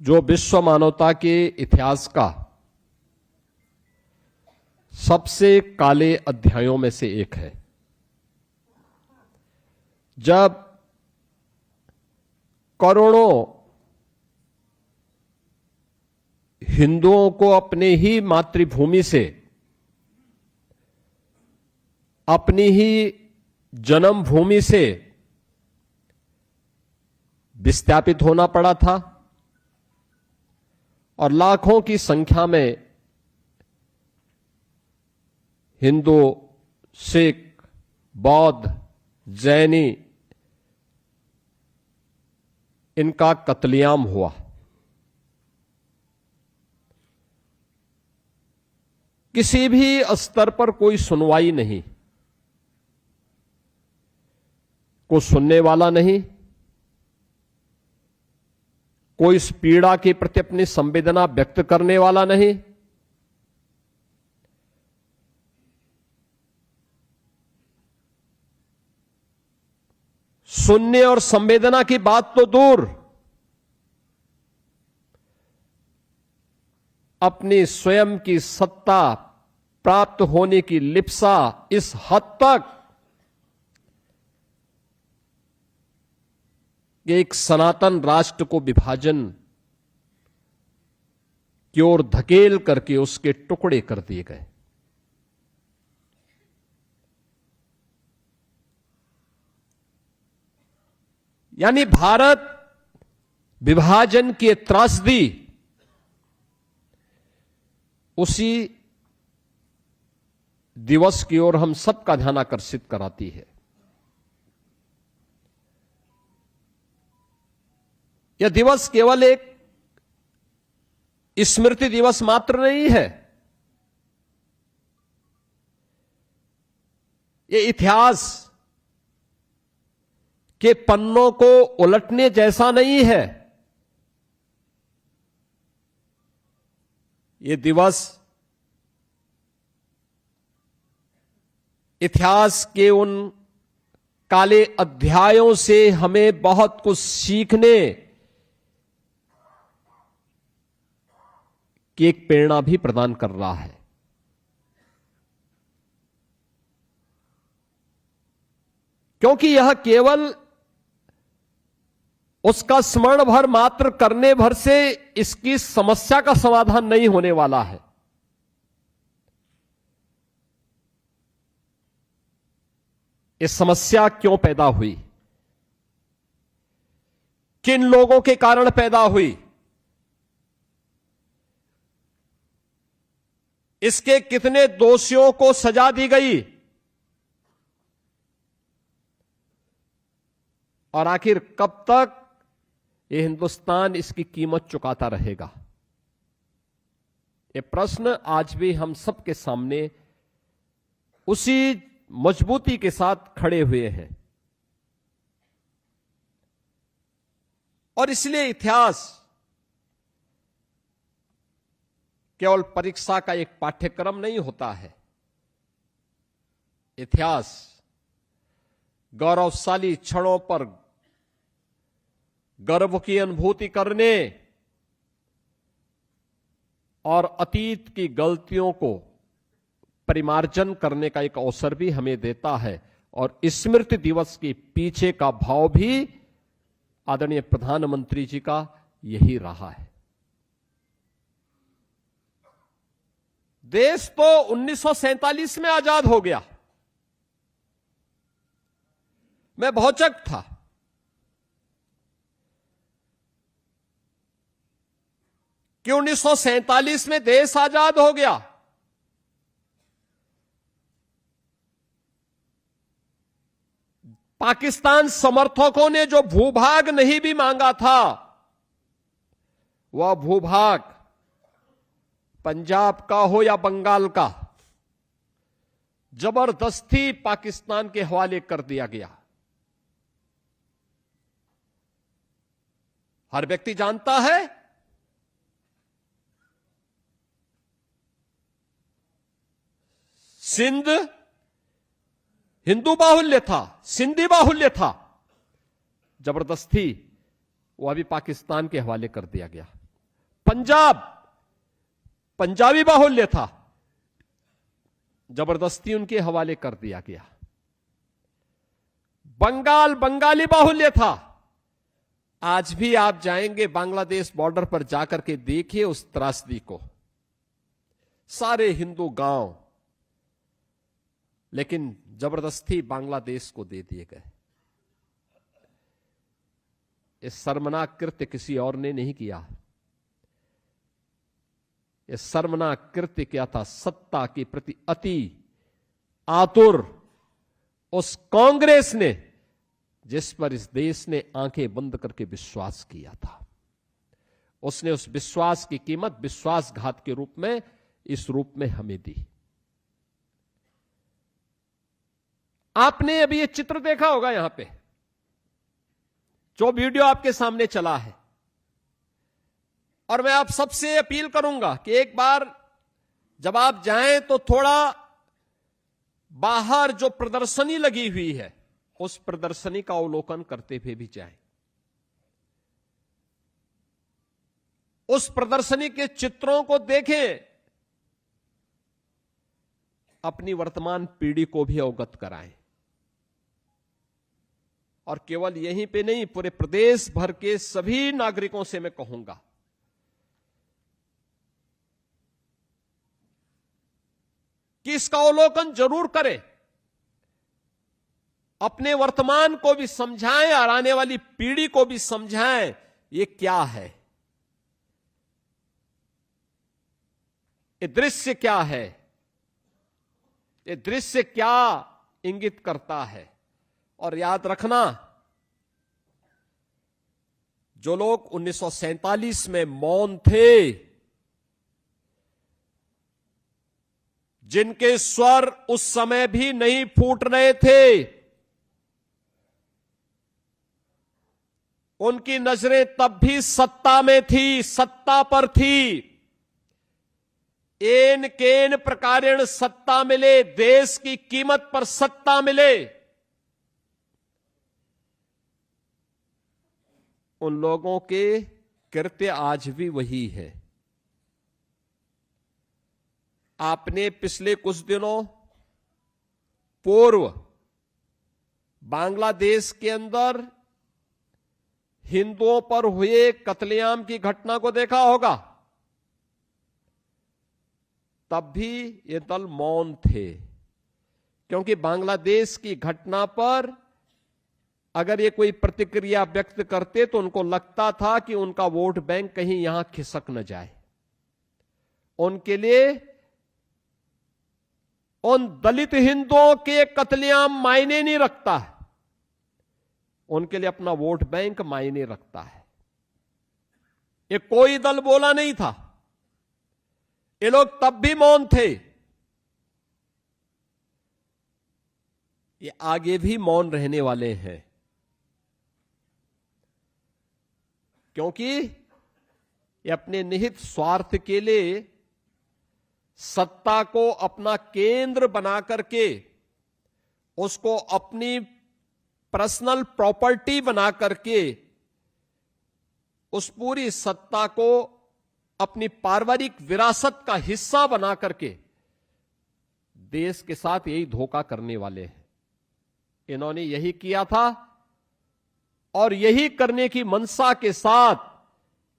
जो विश्व मानवता के इतिहास का सबसे काले अध्यायों में से एक है। जब करोड़ों हिंदुओं को अपने ही मातृभूमि से, अपनी ही जन्मभूमि से विस्थापित होना पड़ा था और लाखों की संख्या में हिंदू, सिख, बौद्ध, जैनी इनका कत्लेआम हुआ। किसी भी स्तर पर कोई सुनवाई नहीं, कोई सुनने वाला नहीं, कोई इस पीड़ा के प्रति अपनी संवेदना व्यक्त करने वाला नहीं। सुनने और संवेदना की बात तो दूर, अपनी स्वयं की सत्ता प्राप्त होने की लिप्सा इस हद तक कि एक सनातन राष्ट्र को विभाजन की ओर धकेल करके उसके टुकड़े कर दिए गए। यानी भारत विभाजन की त्रासदी उसी दिवस की ओर हम सबका ध्यान आकर्षित कराती है। यह दिवस केवल एक स्मृति दिवस मात्र नहीं है, यह इतिहास के पन्नों को उलटने जैसा नहीं है। यह दिवस इतिहास के उन काले अध्यायों से हमें बहुत कुछ सीखने की एक प्रेरणा भी प्रदान कर रहा है। क्योंकि यह केवल उसका स्मरण भर मात्र करने भर से इसकी समस्या का समाधान नहीं होने वाला है। ये समस्या क्यों पैदा हुई, किन लोगों के कारण पैदा हुई, इसके कितने दोषियों को सजा दी गई और आखिर कब तक ये हिंदुस्तान इसकी कीमत चुकाता रहेगा। ये प्रश्न आज भी हम सबके सामने उसी मजबूती के साथ खड़े हुए हैं। और इसलिए इतिहास केवल परीक्षा का एक पाठ्यक्रम नहीं होता है। इतिहास गौरवशाली क्षणों पर गर्व की अनुभूति करने और अतीत की गलतियों को परिमार्जन करने का एक अवसर भी हमें देता है। और स्मृति दिवस के पीछे का भाव भी आदरणीय प्रधानमंत्री जी का यही रहा है। देश तो 1947 में आजाद हो गया। मैं भौचक था। कि 1947 में देश आजाद हो गया। पाकिस्तान समर्थकों ने जो भूभाग नहीं भी मांगा था, वह भूभाग पंजाब का हो या बंगाल का, जबरदस्ती पाकिस्तान के हवाले कर दिया गया। हर व्यक्ति जानता है सिंध हिंदू बाहुल्य था, सिंधी बाहुल्य था, जबरदस्ती वह भी पाकिस्तान के हवाले कर दिया गया। पंजाबी बाहुल्य था, जबरदस्ती उनके हवाले कर दिया गया। बंगाल बंगाली बाहुल्य था। आज भी आप जाएंगे बांग्लादेश बॉर्डर पर जाकर के देखिए उस त्रासदी को, सारे हिंदू गांव, लेकिन जबरदस्ती बांग्लादेश को दे दिए गए। इस शर्मनाक कृत्य किसी और ने नहीं किया। यह शर्मनाक कृत्य क्या था? सत्ता के प्रति अति आतुर उस कांग्रेस ने, जिस पर इस देश ने आंखें बंद करके विश्वास किया था। उसने उस विश्वास की कीमत विश्वासघात के रूप में, इस रूप में हमें दी। आपने अभी ये चित्र देखा होगा यहां पे, जो वीडियो आपके सामने चला है, और मैं आप सबसे अपील करूंगा कि एक बार जब आप जाएं तो थोड़ा बाहर जो प्रदर्शनी लगी हुई है उस प्रदर्शनी का अवलोकन करते हुए भी जाएं। उस प्रदर्शनी के चित्रों को देखें, अपनी वर्तमान पीढ़ी को भी अवगत कराएं। और केवल यहीं पे नहीं, पूरे प्रदेश भर के सभी नागरिकों से मैं कहूंगा कि इसका अवलोकन जरूर करें, अपने वर्तमान को भी समझाएं और आने वाली पीढ़ी को भी समझाएं ये क्या है, ये दृश्य क्या है, ये दृश्य क्या इंगित करता है। और याद रखना, जो लोग 1947 में मौन थे, जिनके स्वर उस समय भी नहीं फूट रहे थे, उनकी नजरें तब भी सत्ता में थी, सत्ता पर थी। एन केन प्रकारेण सत्ता मिले, देश की कीमत पर सत्ता मिले, उन लोगों के कृत्य आज भी वही है। आपने पिछले कुछ दिनों पूर्व बांग्लादेश के अंदर हिंदुओं पर हुए कत्लेआम की घटना को देखा होगा। तब भी ये दल मौन थे, क्योंकि बांग्लादेश की घटना पर अगर ये कोई प्रतिक्रिया व्यक्त करते तो उनको लगता था कि उनका वोट बैंक कहीं यहां खिसक न जाए। उनके लिए उन दलित हिंदुओं के कत्लेआम मायने नहीं रखता है, उनके लिए अपना वोट बैंक मायने रखता है। ये कोई दल बोला नहीं था, ये लोग तब भी मौन थे, ये आगे भी मौन रहने वाले हैं, क्योंकि ये अपने निहित स्वार्थ के लिए सत्ता को अपना केंद्र बना करके, उसको अपनी पर्सनल प्रॉपर्टी बना करके, उस पूरी सत्ता को अपनी पारिवारिक विरासत का हिस्सा बना करके देश के साथ यही धोखा करने वाले हैं। इन्होंने यही किया था और यही करने की मंशा के साथ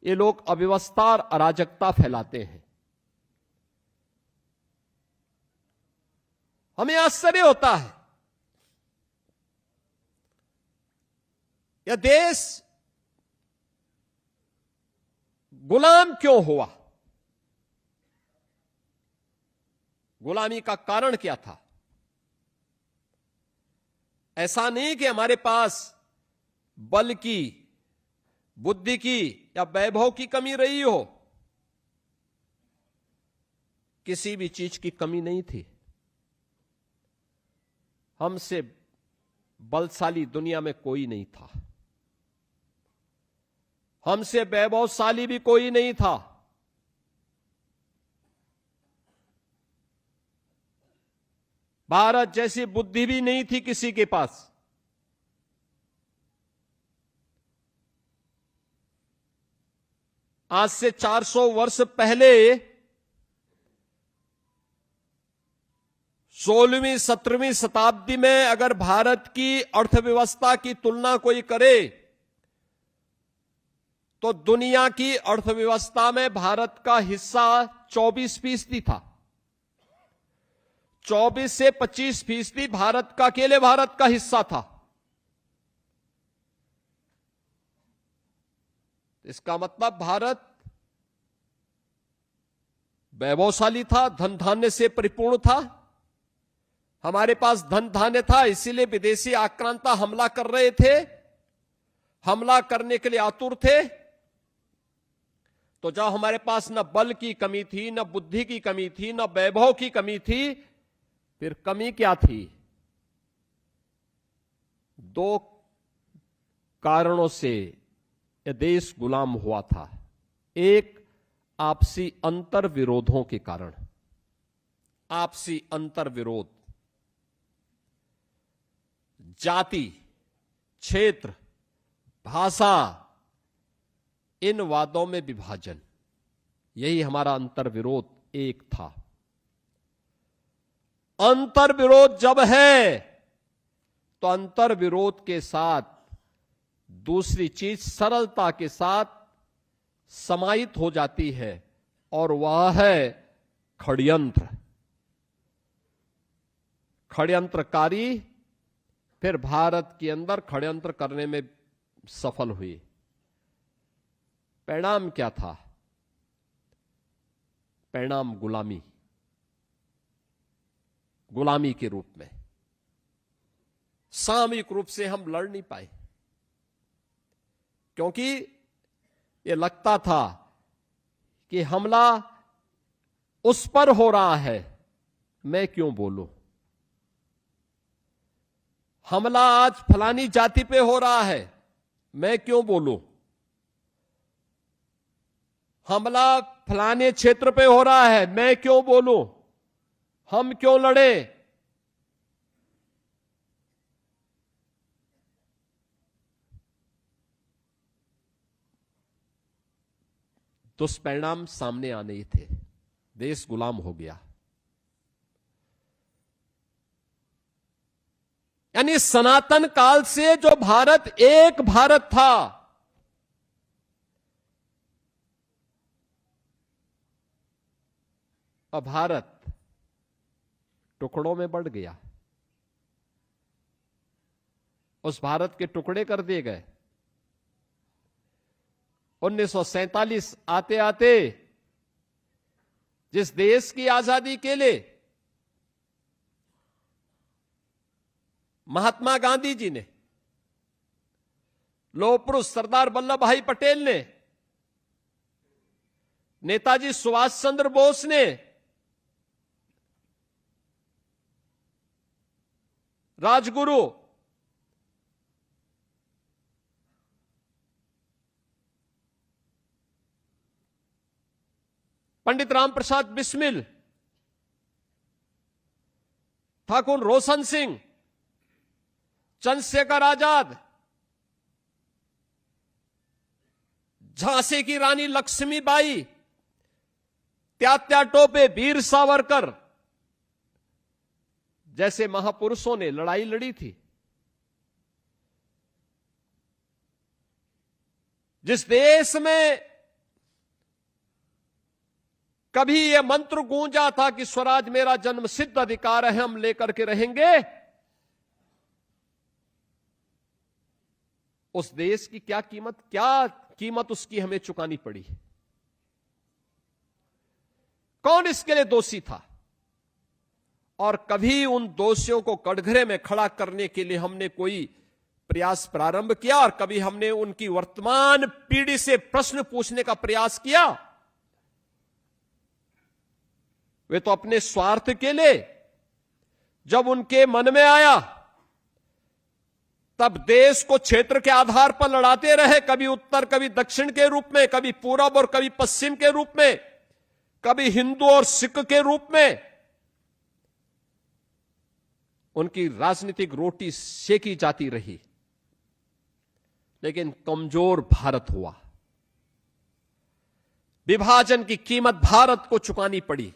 ये लोग अव्यवस्था और अराजकता फैलाते हैं। हमें आश्चर्य होता है, यह देश गुलाम क्यों हुआ? गुलामी का कारण क्या था? ऐसा नहीं कि हमारे पास बल की, बुद्धि की या वैभव की कमी रही हो, किसी भी चीज की कमी नहीं थी। हमसे बलशाली दुनिया में कोई नहीं था, हमसे वैभवशाली भी कोई नहीं था। भारत जैसी बुद्धि भी नहीं थी किसी के पास। आज से 400 वर्ष पहले 16वीं 17वीं शताब्दी में अगर भारत की अर्थव्यवस्था की तुलना कोई करे तो दुनिया की अर्थव्यवस्था में भारत का हिस्सा 24% था। 24 से 25% भारत का, अकेले भारत का हिस्सा था। इसका मतलब भारत वैभवशाली था, धन धान्य से परिपूर्ण था। हमारे पास धन धान्य था, इसीलिए विदेशी आक्रांता हमला कर रहे थे, हमला करने के लिए आतुर थे। तो जब हमारे पास न बल की कमी थी, न बुद्धि की कमी थी, न वैभव की कमी थी, फिर कमी क्या थी? 2 कारणों से यह देश गुलाम हुआ था। एक, आपसी अंतर विरोधों के कारण। आपसी अंतर विरोध, जाति, क्षेत्र, भाषा, इन वादों में विभाजन, यही हमारा अंतर विरोध एक था। अंतर विरोध जब है तो अंतर विरोध के साथ दूसरी चीज सरलता के साथ समाहित हो जाती है, और वह है षड्यंत्र। षड्यंत्रकारी फिर भारत के अंदर षड्यंत्र करने में सफल हुए। परिणाम क्या था? परिणाम गुलामी, गुलामी के रूप में। सामूहिक रूप से हम लड़ नहीं पाए, क्योंकि यह लगता था कि हमला उस पर हो रहा है, मैं क्यों बोलूं। हमला आज फलानी जाति पे हो रहा है, मैं क्यों बोलूं। हमला फलाने क्षेत्र पे हो रहा है, मैं क्यों बोलूं, हम क्यों लड़े। दुष्परिणाम सामने आने ही थे, देश गुलाम हो गया। यानी सनातन काल से जो भारत एक भारत था, अब भारत टुकड़ों में बढ़ गया। उस भारत के टुकड़े कर दिए गए। 1947 आते आते जिस देश की आजादी के लिए महात्मा गांधी जी ने, लौह पुरुष सरदार वल्लभ भाई पटेल ने, नेताजी सुभाष चंद्र बोस ने, राजगुरु पंडित राम प्रसाद बिस्मिल, ठाकुर रोशन सिंह, चंद्रशेखर आजाद, झांसी की रानी लक्ष्मीबाई, त्यात्या टोपे, वीर सावरकर जैसे महापुरुषों ने लड़ाई लड़ी थी। जिस देश में कभी यह मंत्र गूंजा था कि स्वराज मेरा जन्म सिद्ध अधिकार है, हम लेकर के रहेंगे, उस देश की क्या कीमत उसकी हमें चुकानी पड़ी। कौन इसके लिए दोषी था? और कभी उन दोषियों को कटघरे में खड़ा करने के लिए हमने कोई प्रयास प्रारंभ किया, और कभी हमने उनकी वर्तमान पीढ़ी से प्रश्न पूछने का प्रयास किया? वे तो अपने स्वार्थ के लिए जब उनके मन में आया तब देश को क्षेत्र के आधार पर लड़ाते रहे, कभी उत्तर कभी दक्षिण के रूप में, कभी पूरब और कभी पश्चिम के रूप में, कभी हिंदू और सिख के रूप में। उनकी राजनीतिक रोटी सेकी जाती रही, लेकिन कमजोर भारत हुआ। विभाजन की कीमत भारत को चुकानी पड़ी,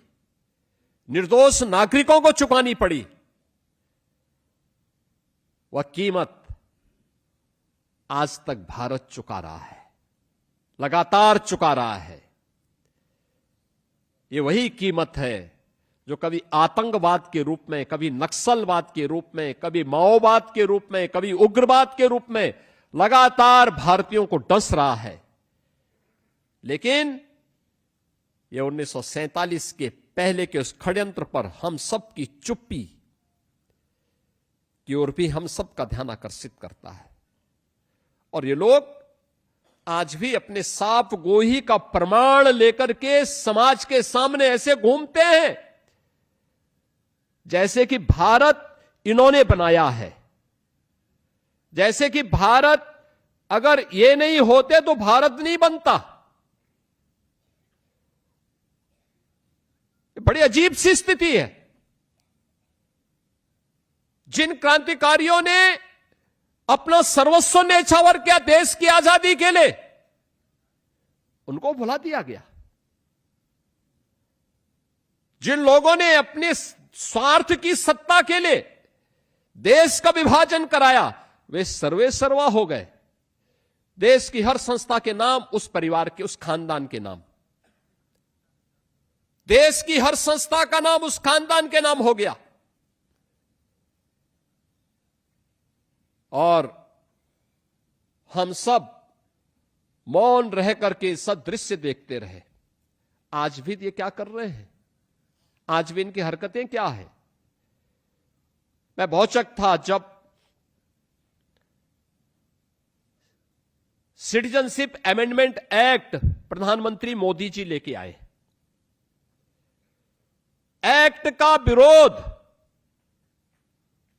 निर्दोष नागरिकों को चुकानी पड़ी। वह कीमत आज तक भारत चुका रहा है, लगातार चुका रहा है। ये वही कीमत है जो कभी आतंकवाद के रूप में, कभी नक्सलवाद के रूप में, कभी माओवाद के रूप में, कभी उग्रवाद के रूप में लगातार भारतीयों को डस रहा है। लेकिन ये 1947 के पहले के उस षड्यंत्र पर हम सब की चुप्पी की ओर भी हम सबका ध्यान आकर्षित करता है। और ये लोग आज भी अपने साफ गोही का प्रमाण लेकर के समाज के सामने ऐसे घूमते हैं जैसे कि भारत इन्होंने बनाया है, जैसे कि भारत अगर ये नहीं होते तो भारत नहीं बनता। बड़ी अजीब सी स्थिति है। जिन क्रांतिकारियों ने अपना सर्वस्व न्यौछावर किया देश की आजादी के लिए, उनको भुला दिया गया। जिन लोगों ने अपने स्वार्थ की सत्ता के लिए देश का विभाजन कराया, वे सर्वे सर्वा हो गए। देश की हर संस्था के नाम उस परिवार के, उस खानदान के नाम, देश की हर संस्था का नाम उस खानदान के नाम हो गया। और हम सब मौन रह करके सब दृश्य देखते रहे। आज भी ये क्या कर रहे हैं? आज भी इनकी हरकतें क्या है? मैं भौचक था जब सिटीजनशिप अमेंडमेंट एक्ट प्रधानमंत्री मोदी जी लेके आए। एक्ट का विरोध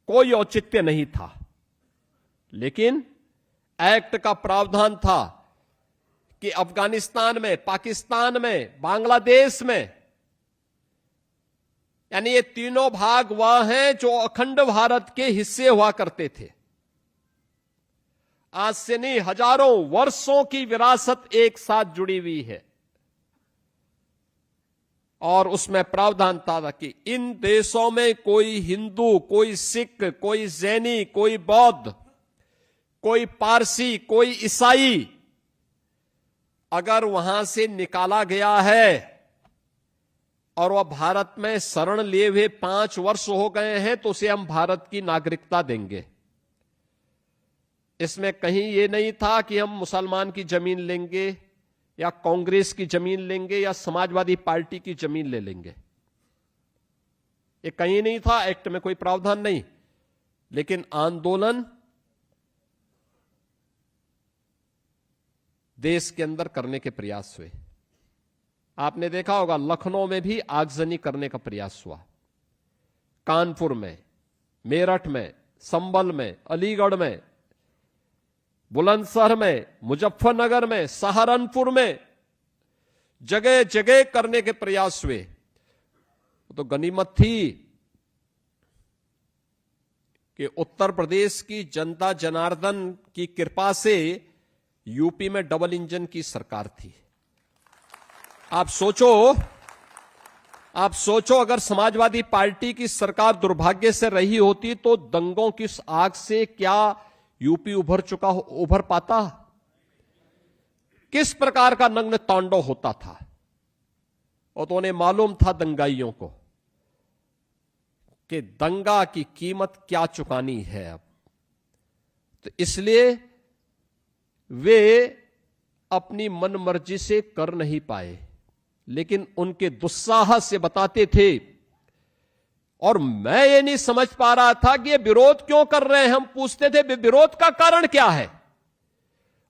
कोई औचित्य नहीं था, लेकिन एक्ट का प्रावधान था कि अफगानिस्तान में, पाकिस्तान में, बांग्लादेश में, यानी ये तीनों भाग वह हैं जो अखंड भारत के हिस्से हुआ करते थे। आज से नहीं, हजारों वर्षों की विरासत एक साथ जुड़ी हुई है। और उसमें प्रावधान था कि इन देशों में कोई हिंदू, कोई सिख, कोई जैनी, कोई बौद्ध, कोई पारसी, कोई ईसाई अगर वहां से निकाला गया है और वह भारत में शरण लिए हुए 5 वर्ष हो गए हैं, तो उसे हम भारत की नागरिकता देंगे। इसमें कहीं यह नहीं था कि हम मुसलमान की जमीन लेंगे या कांग्रेस की जमीन लेंगे या समाजवादी पार्टी की जमीन ले लेंगे। ये कहीं नहीं था, एक्ट में कोई प्रावधान नहीं। लेकिन आंदोलन देश के अंदर करने के प्रयास हुए। आपने देखा होगा लखनऊ में भी आगजनी करने का प्रयास हुआ, कानपुर में, मेरठ में, संभल में, अलीगढ़ में, बुलंदशहर में, मुजफ्फरनगर में, सहारनपुर में, जगह जगह करने के प्रयास हुए। तो गनीमत थी कि उत्तर प्रदेश की जनता जनार्दन की कृपा से यूपी में डबल इंजन की सरकार थी। आप सोचो अगर समाजवादी पार्टी की सरकार दुर्भाग्य से रही होती तो दंगों की आग से क्या यूपी उभर पाता? किस प्रकार का नग्न तांडव होता था? और तो उन्हें मालूम था दंगाइयों को कि दंगा की कीमत क्या चुकानी है अब। तो इसलिए वे अपनी मनमर्जी से कर नहीं पाए, लेकिन उनके दुस्साहस से बताते थे। और मैं ये नहीं समझ पा रहा था कि ये विरोध क्यों कर रहे हैं। हम पूछते थे विरोध का कारण क्या है।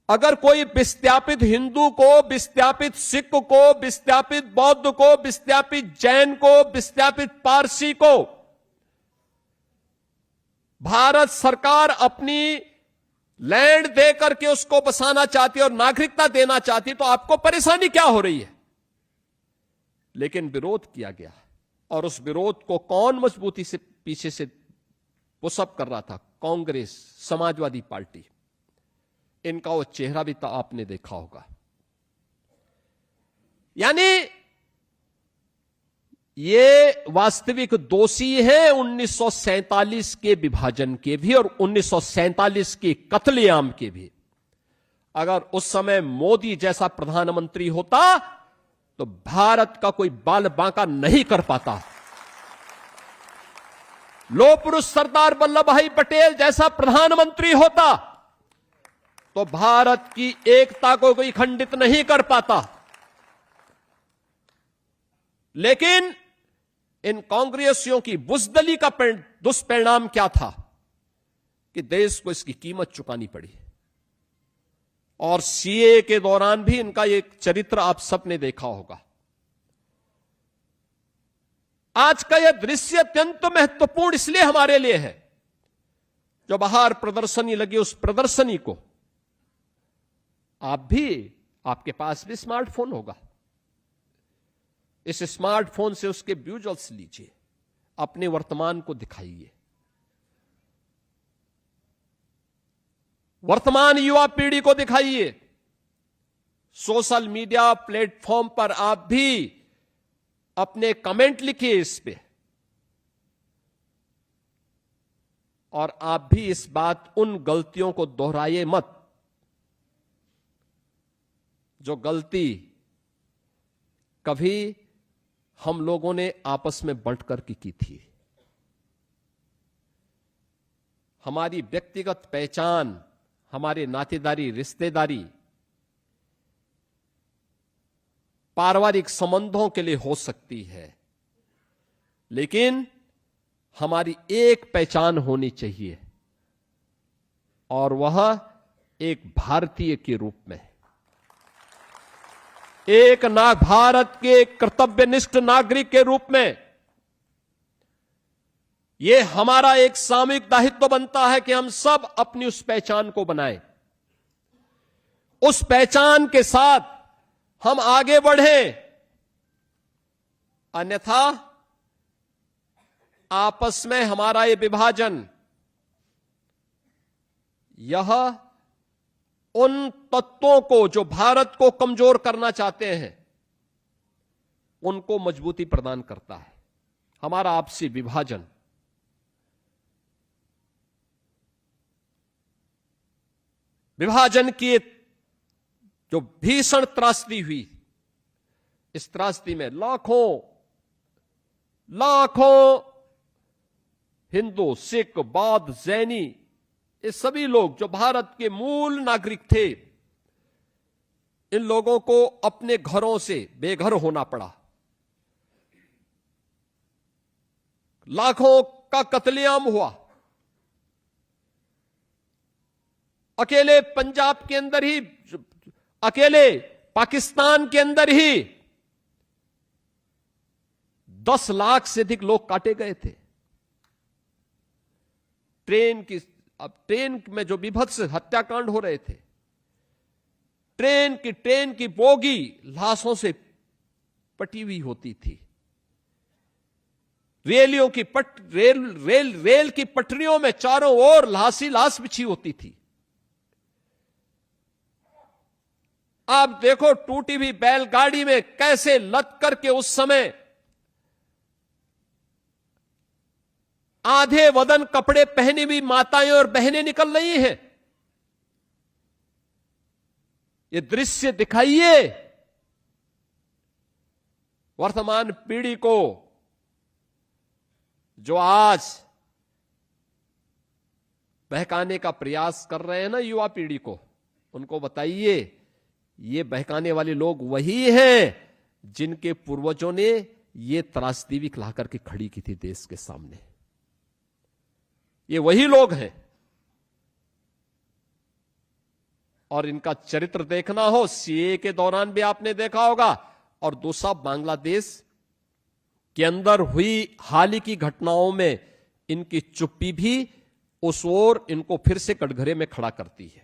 अगर कोई विस्थापित हिंदू को, विस्थापित सिख को, विस्थापित बौद्ध को, विस्थापित जैन को, विस्थापित पारसी को भारत सरकार अपनी लैंड दे करके उसको बसाना चाहती और नागरिकता देना चाहती, तो आपको परेशानी क्या हो रही है? लेकिन विरोध किया गया, और उस विरोध को कौन मजबूती से पीछे से पुशअप कर रहा था? कांग्रेस, समाजवादी पार्टी। इनका वो चेहरा भी तो आपने देखा होगा। यानी ये वास्तविक दोषी हैं 1947 के विभाजन के भी और 1947 के कत्लेआम के भी। अगर उस समय मोदी जैसा प्रधानमंत्री होता तो भारत का कोई बाल बांका नहीं कर पाता। लौह पुरुष सरदार वल्लभ भाई पटेल जैसा प्रधानमंत्री होता तो भारत की एकता को कोई खंडित नहीं कर पाता। लेकिन इन कांग्रेसियों की बुजदली का दुष्परिणाम क्या था कि देश को इसकी कीमत चुकानी पड़ी। और सीए के दौरान भी इनका एक चरित्र आप सबने देखा होगा। आज का यह दृश्य अत्यंत महत्वपूर्ण इसलिए हमारे लिए है, जो बाहर प्रदर्शनी लगी उस प्रदर्शनी को आपके पास भी स्मार्टफोन होगा। इस स्मार्टफोन से उसके विजुअल्स लीजिए, अपने वर्तमान को दिखाइए। वर्तमान युवा पीढ़ी को दिखाइए। सोशल मीडिया प्लेटफॉर्म पर आप भी अपने कमेंट लिखिए इस पे, और आप भी इस बात उन गलतियों को दोहराइए मत जो गलती कभी हम लोगों ने आपस में बांटकर की थी। हमारी व्यक्तिगत पहचान, हमारे नातेदारी, रिश्तेदारी, पारिवारिक संबंधों के लिए हो सकती है, लेकिन हमारी एक पहचान होनी चाहिए और वह एक भारतीय के रूप में, एक भारत के कर्तव्यनिष्ठ नागरिक के रूप में। यह हमारा एक सामूहिक दायित्व बनता है कि हम सब अपनी उस पहचान को बनाएं, उस पहचान के साथ हम आगे बढ़ें। अन्यथा आपस में हमारा ये विभाजन, यह उन तत्वों को जो भारत को कमजोर करना चाहते हैं उनको मजबूती प्रदान करता है। हमारा आपसी विभाजन की जो भीषण त्रासदी हुई, इस त्रासदी में लाखों हिंदू, सिख, बौद्ध, जैनी, ये सभी लोग जो भारत के मूल नागरिक थे, इन लोगों को अपने घरों से बेघर होना पड़ा। लाखों का कत्लेआम हुआ। अकेले पंजाब के अंदर ही, अकेले पाकिस्तान के अंदर ही 10 लाख से अधिक लोग काटे गए थे। ट्रेन में जो विभत्स हत्याकांड हो रहे थे, ट्रेन की बोगी लाशों से पटी हुई होती थी। रेल की पटरियों में चारों ओर लाश बिछी होती थी। आप देखो टूटी हुई बैलगाड़ी में कैसे लद करके उस समय आधे वदन कपड़े पहनी हुई माताएं और बहनें निकल रही हैं। ये दृश्य दिखाइए वर्तमान पीढ़ी को, जो आज बहकाने का प्रयास कर रहे हैं ना युवा पीढ़ी को, उनको बताइए ये बहकाने वाले लोग वही हैं जिनके पूर्वजों ने ये त्रासदी भी ला करके खड़ी की थी देश के सामने। ये वही लोग हैं। और इनका चरित्र देखना हो, सीए के दौरान भी आपने देखा होगा, और दूसरा बांग्लादेश के अंदर हुई हाल ही की घटनाओं में इनकी चुप्पी भी उस ओर इनको फिर से कटघरे में खड़ा करती है।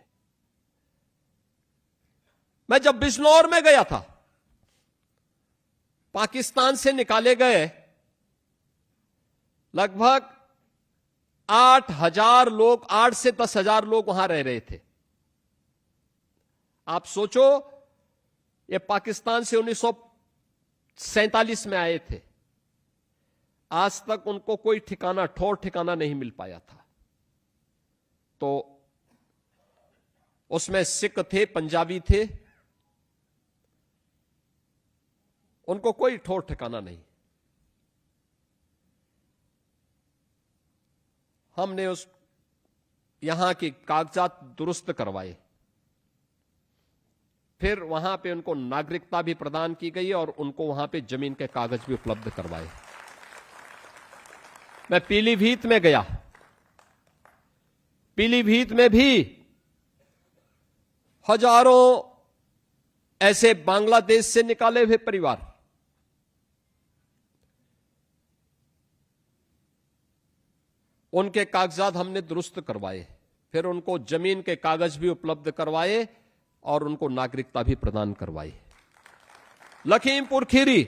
मैं जब बिजनौर में गया था, पाकिस्तान से निकाले गए लगभग 8,000 लोग, 8 से 10,000 लोग वहां रह रहे थे। आप सोचो, ये पाकिस्तान से 47 में आए थे, आज तक उनको कोई ठिकाना, ठौर ठिकाना नहीं मिल पाया था। तो उसमें सिख थे, पंजाबी थे, उनको कोई ठौर ठिकाना नहीं। हमने उस यहां के कागजात दुरुस्त करवाए, फिर वहां पे उनको नागरिकता भी प्रदान की गई और उनको वहां पे जमीन के कागज भी उपलब्ध करवाए। मैं पीलीभीत में गया, पीलीभीत में भी हजारों ऐसे बांग्लादेश से निकाले हुए परिवार, उनके कागजात हमने दुरुस्त करवाए, फिर उनको जमीन के कागज भी उपलब्ध करवाए और उनको नागरिकता भी प्रदान करवाई। लखीमपुर खीरी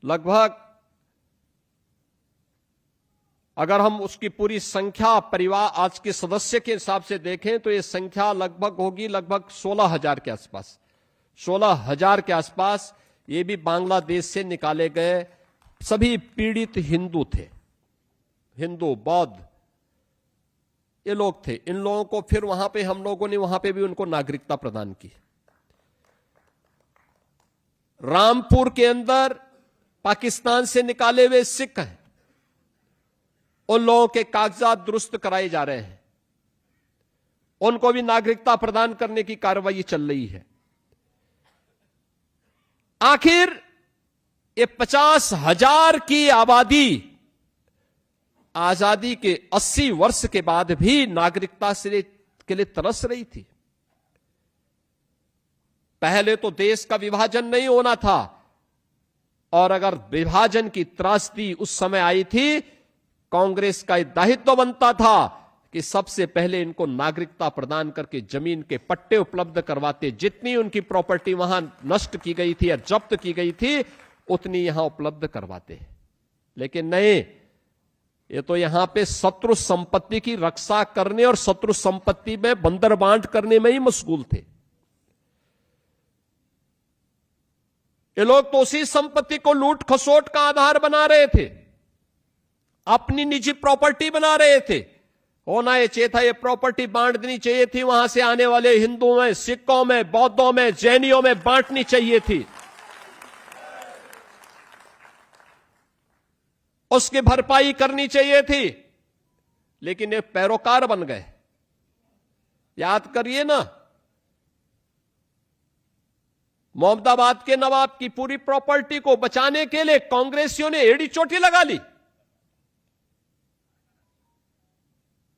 लगभग, अगर हम उसकी पूरी संख्या परिवार आज के सदस्य के हिसाब से देखें तो ये संख्या लगभग होगी लगभग 16,000 के आसपास। 16,000 के आसपास ये भी बांग्लादेश से निकाले गए सभी पीड़ित हिंदू थे, हिंदू बौद्ध ये लोग थे। इन लोगों को फिर वहां पे हम लोगों ने वहां पे भी उनको नागरिकता प्रदान की। रामपुर के अंदर पाकिस्तान से निकाले हुए सिख हैं, उन लोगों के कागजात दुरुस्त कराए जा रहे हैं, उनको भी नागरिकता प्रदान करने की कार्रवाई चल रही है। आखिर ये 50,000 की आबादी आजादी के 80 वर्ष के बाद भी नागरिकता के लिए तरस रही थी। पहले तो देश का विभाजन नहीं होना था, और अगर विभाजन की त्रासदी उस समय आई थी, कांग्रेस का दायित्व बनता था कि सबसे पहले इनको नागरिकता प्रदान करके जमीन के पट्टे उपलब्ध करवाते। जितनी उनकी प्रॉपर्टी वहां नष्ट की गई थी या जब्त की गई थी उतनी यहां उपलब्ध करवाते। लेकिन नहीं, ये तो यहां पे शत्रु संपत्ति की रक्षा करने और शत्रु संपत्ति में बंदर बांट करने में ही मशगूल थे। ये लोग तो उसी संपत्ति को लूट खसोट का आधार बना रहे थे, अपनी निजी प्रॉपर्टी बना रहे थे। होना ये चाहिए था, ये प्रॉपर्टी बांट देनी चाहिए थी, वहां से आने वाले हिंदुओं में, सिखों में, बौद्धों में, जैनियों में बांटनी चाहिए थी, उसकी भरपाई करनी चाहिए थी। लेकिन ये पैरोकार बन गए। याद करिए ना, मोहम्मदाबाद के नवाब की पूरी प्रॉपर्टी को बचाने के लिए कांग्रेसियों ने एड़ी चोटी लगा ली,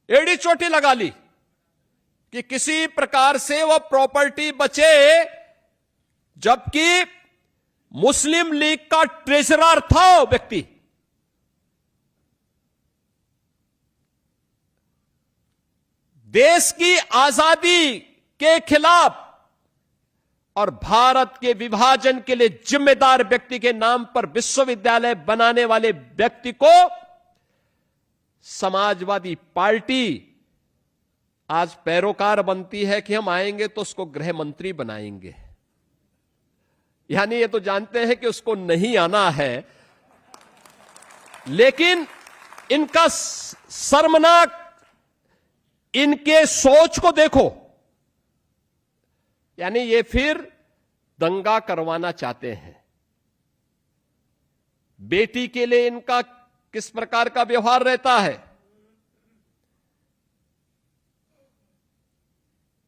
एड़ी चोटी लगा ली कि किसी प्रकार से वह प्रॉपर्टी बचे, जबकि मुस्लिम लीग का ट्रेजरर था वो व्यक्ति। देश की आजादी के खिलाफ और भारत के विभाजन के लिए जिम्मेदार व्यक्ति के नाम पर विश्वविद्यालय बनाने वाले व्यक्ति को समाजवादी पार्टी आज पैरोकार बनती है कि हम आएंगे तो उसको गृह मंत्री बनाएंगे। यानी ये तो जानते हैं कि उसको नहीं आना है, लेकिन इनका शर्मनाक, इनके सोच को देखो। यानी ये फिर दंगा करवाना चाहते हैं। बेटी के लिए इनका किस प्रकार का व्यवहार रहता है,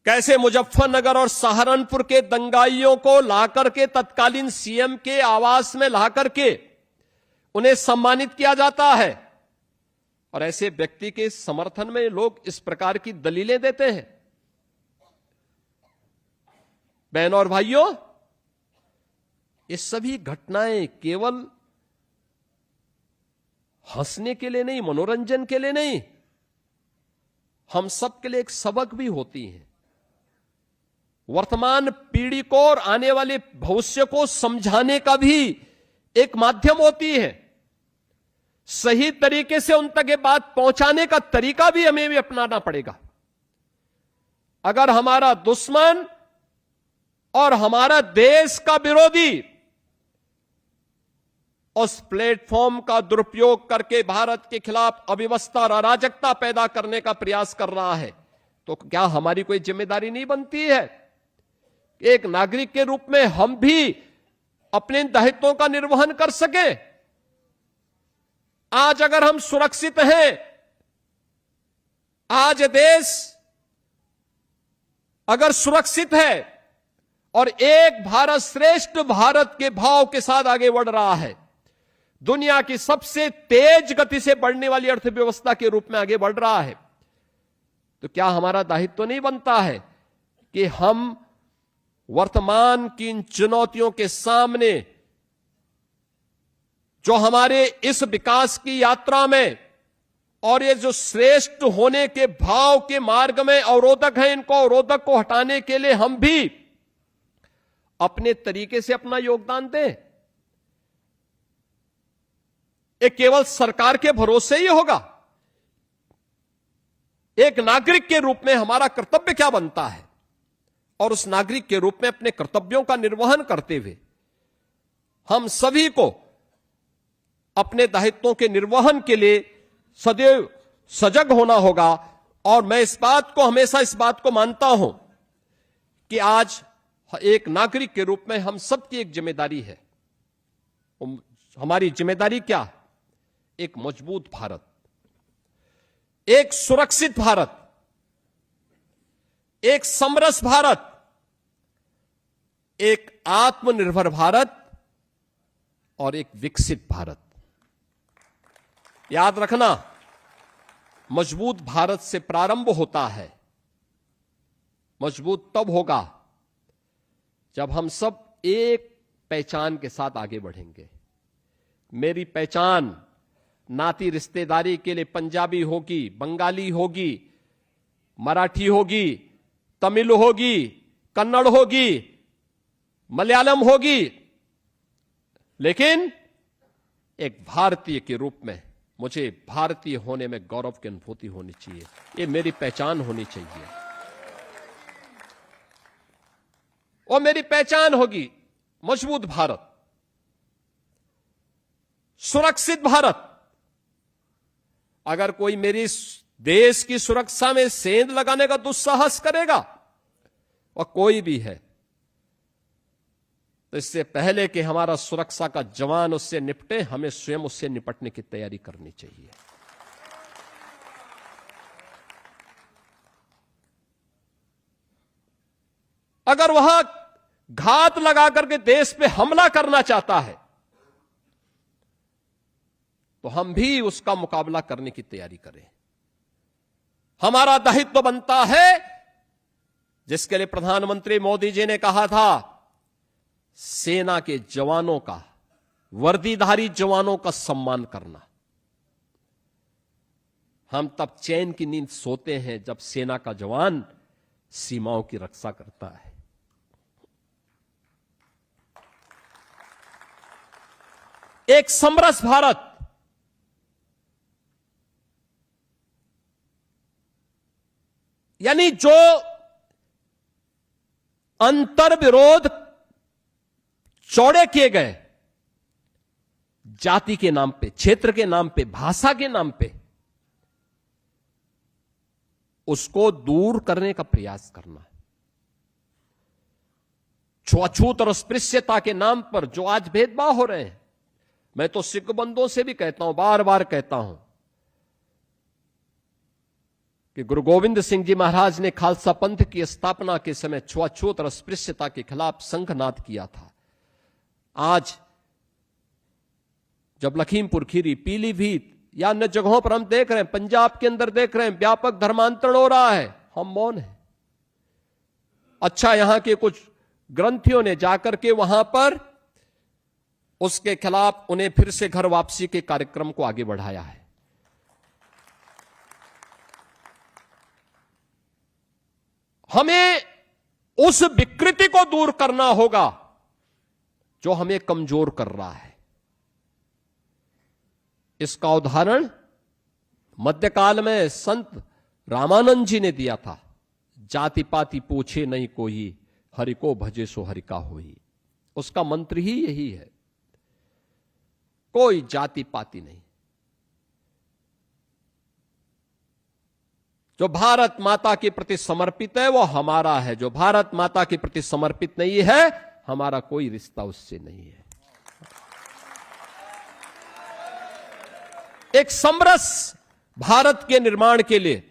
कैसे मुजफ्फरनगर और सहारनपुर के दंगाइयों को लाकर के तत्कालीन सीएम के आवास में लाकर के उन्हें सम्मानित किया जाता है, और ऐसे व्यक्ति के समर्थन में लोग इस प्रकार की दलीलें देते हैं। बहनों और भाइयों, ये सभी घटनाएं केवल हंसने के लिए नहीं, मनोरंजन के लिए नहीं, हम सब के लिए एक सबक भी होती हैं। वर्तमान पीढ़ी को और आने वाले भविष्य को समझाने का भी एक माध्यम होती है। सही तरीके से उन तक ये बात पहुंचाने का तरीका भी हमें भी अपनाना पड़ेगा। अगर हमारा दुश्मन और हमारा देश का विरोधी उस प्लेटफॉर्म का दुरुपयोग करके भारत के खिलाफ अव्यवस्था और अराजकता पैदा करने का प्रयास कर रहा है, तो क्या हमारी कोई जिम्मेदारी नहीं बनती है? एक नागरिक के रूप में हम भी अपने दायित्वों का निर्वहन कर सके। आज अगर हम सुरक्षित हैं, आज देश अगर सुरक्षित है और एक भारत श्रेष्ठ भारत के भाव के साथ आगे बढ़ रहा है, दुनिया की सबसे तेज गति से बढ़ने वाली अर्थव्यवस्था के रूप में आगे बढ़ रहा है, तो क्या हमारा दायित्व तो नहीं बनता है कि हम वर्तमान की इन चुनौतियों के सामने, जो हमारे इस विकास की यात्रा में और ये जो श्रेष्ठ होने के भाव के मार्ग में अवरोधक हैं, इनको अवरोधक को हटाने के लिए हम भी अपने तरीके से अपना योगदान दें। ये केवल सरकार के भरोसे ही होगा। एक नागरिक के रूप में हमारा कर्तव्य क्या बनता है, और उस नागरिक के रूप में अपने कर्तव्यों का निर्वहन करते हुए हम सभी को अपने दायित्वों के निर्वहन के लिए सदैव सजग होना होगा। और मैं हमेशा इस बात को मानता हूं कि आज एक नागरिक के रूप में हम सबकी एक जिम्मेदारी है। हमारी जिम्मेदारी क्या है? एक मजबूत भारत, एक सुरक्षित भारत, एक समरस भारत, एक आत्मनिर्भर भारत और एक विकसित भारत। याद रखना, मजबूत भारत से प्रारंभ होता है। मजबूत तब होगा जब हम सब एक पहचान के साथ आगे बढ़ेंगे। मेरी पहचान नाती रिश्तेदारी के लिए पंजाबी होगी, बंगाली होगी, मराठी होगी, तमिल होगी, कन्नड़ होगी, मलयालम होगी, लेकिन एक भारतीय के रूप में मुझे भारतीय होने में गौरव की अनुभूति होनी चाहिए। ये मेरी पहचान होनी चाहिए, और मेरी पहचान होगी मजबूत भारत, सुरक्षित भारत। अगर कोई मेरी देश की सुरक्षा में सेंध लगाने का दुस्साहस करेगा, और कोई भी है, तो इससे पहले कि हमारा सुरक्षा का जवान उससे निपटे, हमें स्वयं उससे निपटने की तैयारी करनी चाहिए। अगर वह घात लगा करके देश पे हमला करना चाहता है, तो हम भी उसका मुकाबला करने की तैयारी करें। हमारा दायित्व बनता है, जिसके लिए प्रधानमंत्री मोदी जी ने कहा था, सेना के जवानों का, वर्दीधारी जवानों का सम्मान करना। हम तब चैन की नींद सोते हैं जब सेना का जवान सीमाओं की रक्षा करता है। एक समरस भारत, यानी जो अंतर विरोध चौड़े किए गए, जाति के नाम पे, क्षेत्र के नाम पे, भाषा के नाम पे, उसको दूर करने का प्रयास करना। छुआछूत और अस्पृश्यता के नाम पर जो आज भेदभाव हो रहे हैं, मैं तो सिख बंधुओं से भी कहता हूं, बार बार कहता हूं कि गुरु गोविंद सिंह जी महाराज ने खालसा पंथ की स्थापना के समय छुआछूत और अस्पृश्यता के खिलाफ शंखनाद किया था। आज जब लखीमपुर खीरी, पीलीभीत या अन्य जगहों पर हम देख रहे हैं, पंजाब के अंदर देख रहे हैं, व्यापक धर्मांतरण हो रहा है, हम मौन हैं। अच्छा, यहां के कुछ ग्रंथियों ने जाकर के वहां पर उसके खिलाफ उन्हें फिर से घर वापसी के कार्यक्रम को आगे बढ़ाया है। हमें उस विकृति को दूर करना होगा जो हमें कमजोर कर रहा है। इसका उदाहरण मध्यकाल में संत रामानंद जी ने दिया था। जाति पाति पूछे नहीं कोई, हरि को भजे सो हरि का होई। उसका मंत्र ही यही है। कोई जाति पाति नहीं। जो भारत माता के प्रति समर्पित है वो हमारा है, जो भारत माता के प्रति समर्पित नहीं है हमारा कोई रिश्ता उससे नहीं है। एक समरस भारत के निर्माण के लिए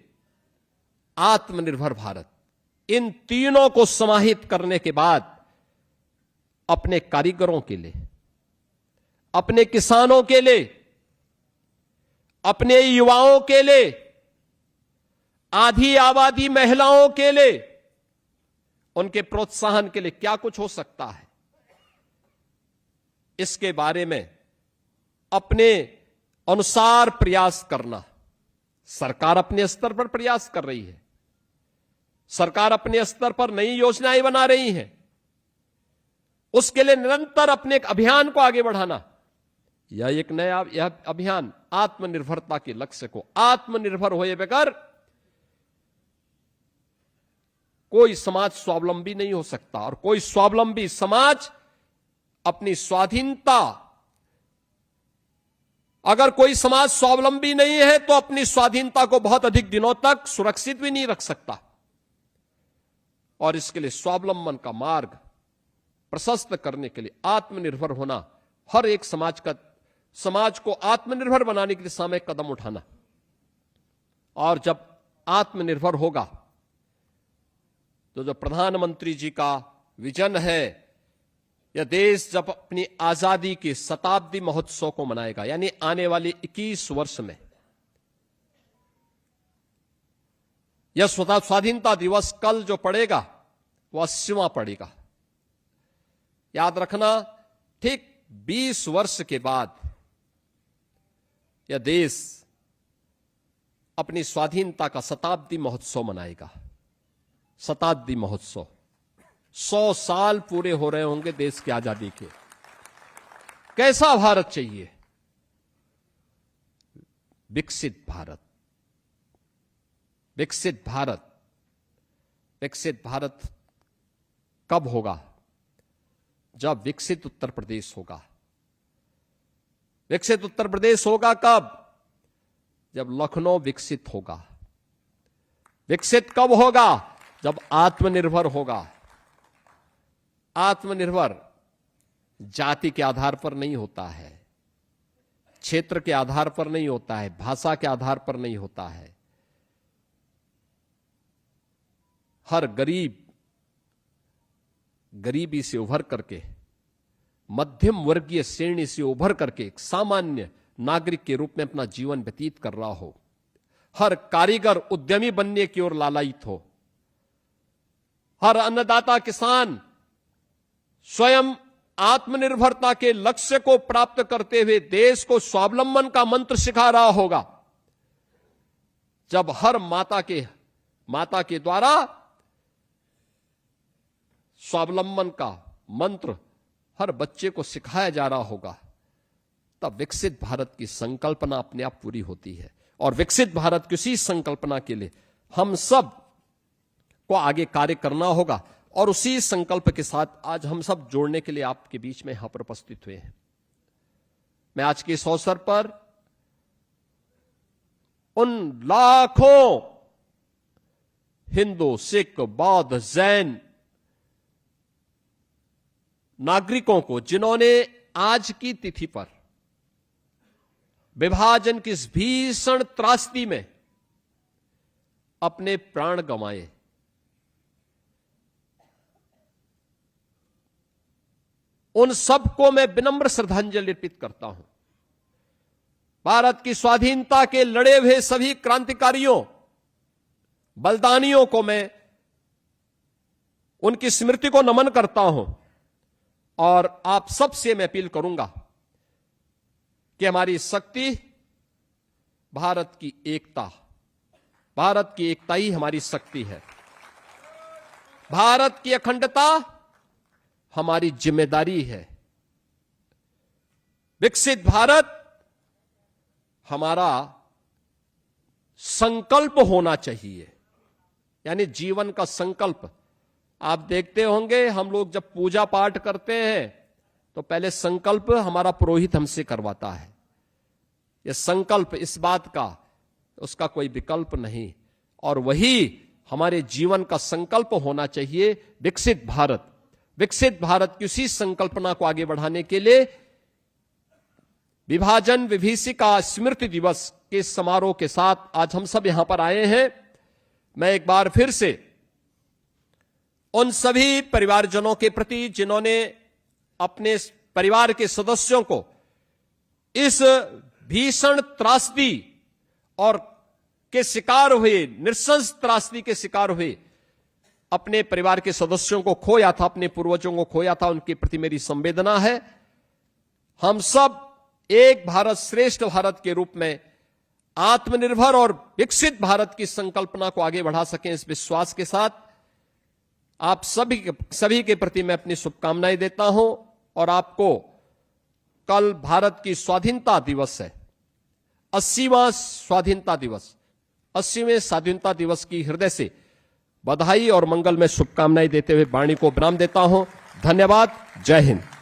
आत्मनिर्भर भारत, इन तीनों को समाहित करने के बाद अपने कारीगरों के लिए, अपने किसानों के लिए, अपने युवाओं के लिए, आधी आबादी महिलाओं के लिए, उनके प्रोत्साहन के लिए क्या कुछ हो सकता है, इसके बारे में अपने अनुसार प्रयास करना। सरकार अपने स्तर पर प्रयास कर रही है, सरकार अपने स्तर पर नई योजनाएं बना रही है, उसके लिए निरंतर अपने एक अभियान को आगे बढ़ाना। यह एक नया यह अभियान आत्मनिर्भरता के लक्ष्य को, आत्मनिर्भर होए बगैर कोई समाज स्वावलंबी नहीं हो सकता, और कोई स्वावलंबी समाज अपनी स्वाधीनता, अगर कोई समाज स्वावलंबी नहीं है तो अपनी स्वाधीनता को बहुत अधिक दिनों तक सुरक्षित भी नहीं रख सकता। और इसके लिए स्वावलंबन का मार्ग प्रशस्त करने के लिए आत्मनिर्भर होना, हर एक समाज को आत्मनिर्भर बनाने के दिशा में कदम उठाना। और जब आत्मनिर्भर होगा तो जो प्रधानमंत्री जी का विजन है, यह देश जब अपनी आजादी के शताब्दी महोत्सव को मनाएगा, यानी आने वाले 21 वर्ष में यह स्वाधीनता दिवस कल जो पड़ेगा वह 80वां पड़ेगा। याद रखना, ठीक 20 वर्ष के बाद यह देश अपनी स्वाधीनता का शताब्दी महोत्सव मनाएगा। शताब्दी महोत्सव, 100 साल पूरे हो रहे होंगे देश की आजादी के। कैसा भारत चाहिए? विकसित भारत। विकसित भारत। विकसित भारत कब होगा? जब विकसित उत्तर प्रदेश होगा। विकसित उत्तर प्रदेश होगा कब? जब लखनऊ विकसित होगा। विकसित कब होगा? जब आत्मनिर्भर होगा। आत्मनिर्भर जाति के आधार पर नहीं होता है, क्षेत्र के आधार पर नहीं होता है, भाषा के आधार पर नहीं होता है। हर गरीब गरीबी से उभर करके, मध्यम वर्गीय श्रेणी से उभर करके एक सामान्य नागरिक के रूप में अपना जीवन व्यतीत कर रहा हो। हर कारीगर उद्यमी बनने की ओर लालायित हो। हर अन्नदाता किसान स्वयं आत्मनिर्भरता के लक्ष्य को प्राप्त करते हुए देश को स्वावलंबन का मंत्र सिखा रहा होगा। जब हर माता के द्वारा स्वावलंबन का मंत्र हर बच्चे को सिखाया जा रहा होगा, तब विकसित भारत की संकल्पना अपने आप पूरी होती है। और विकसित भारत की उसी संकल्पना के लिए हम सब को आगे कार्य करना होगा। और उसी संकल्प के साथ आज हम सब जोड़ने के लिए आपके बीच में यहां पर उपस्थित हुए हैं। मैं आज के इस अवसर पर उन लाखों हिंदू, सिख, बौद्ध, जैन नागरिकों को जिन्होंने आज की तिथि पर विभाजन की इस भीषण त्रासदी में अपने प्राण गंवाए, उन सबको मैं विनम्र श्रद्धांजलि अर्पित करता हूं। भारत की स्वाधीनता के लड़े हुए सभी क्रांतिकारियों, बलिदानियों को मैं उनकी स्मृति को नमन करता हूं। और आप सबसे मैं अपील करूंगा कि हमारी शक्ति भारत की एकता, भारत की एकता ही हमारी शक्ति है। भारत की अखंडता हमारी जिम्मेदारी है। विकसित भारत हमारा संकल्प होना चाहिए, यानी जीवन का संकल्प। आप देखते होंगे हम लोग जब पूजा पाठ करते हैं तो पहले संकल्प हमारा पुरोहित हमसे करवाता है। यह संकल्प इस बात का, उसका कोई विकल्प नहीं, और वही हमारे जीवन का संकल्प होना चाहिए। विकसित भारत, विकसित भारत की उसी संकल्पना को आगे बढ़ाने के लिए विभाजन विभीषिका स्मृति दिवस के समारोह के साथ आज हम सब यहां पर आए हैं। मैं एक बार फिर से उन सभी परिवारजनों के प्रति जिन्होंने अपने परिवार के सदस्यों को इस भीषण त्रासदी और के शिकार हुए, नृशंस त्रासदी के शिकार हुए अपने परिवार के सदस्यों को खोया था, अपने पूर्वजों को खोया था, उनके प्रति मेरी संवेदना है। हम सब एक भारत श्रेष्ठ भारत के रूप में आत्मनिर्भर और विकसित भारत की संकल्पना को आगे बढ़ा सकें, इस विश्वास के साथ आप सभी के प्रति मैं अपनी शुभकामनाएं देता हूं। और आपको कल भारत की स्वाधीनता दिवस है, 80वां स्वाधीनता दिवस, 80वें स्वाधीनता दिवस की हृदय से बधाई और मंगल में शुभकामनाएं देते हुए वाणी को विराम देता हूं। धन्यवाद। जय हिंद।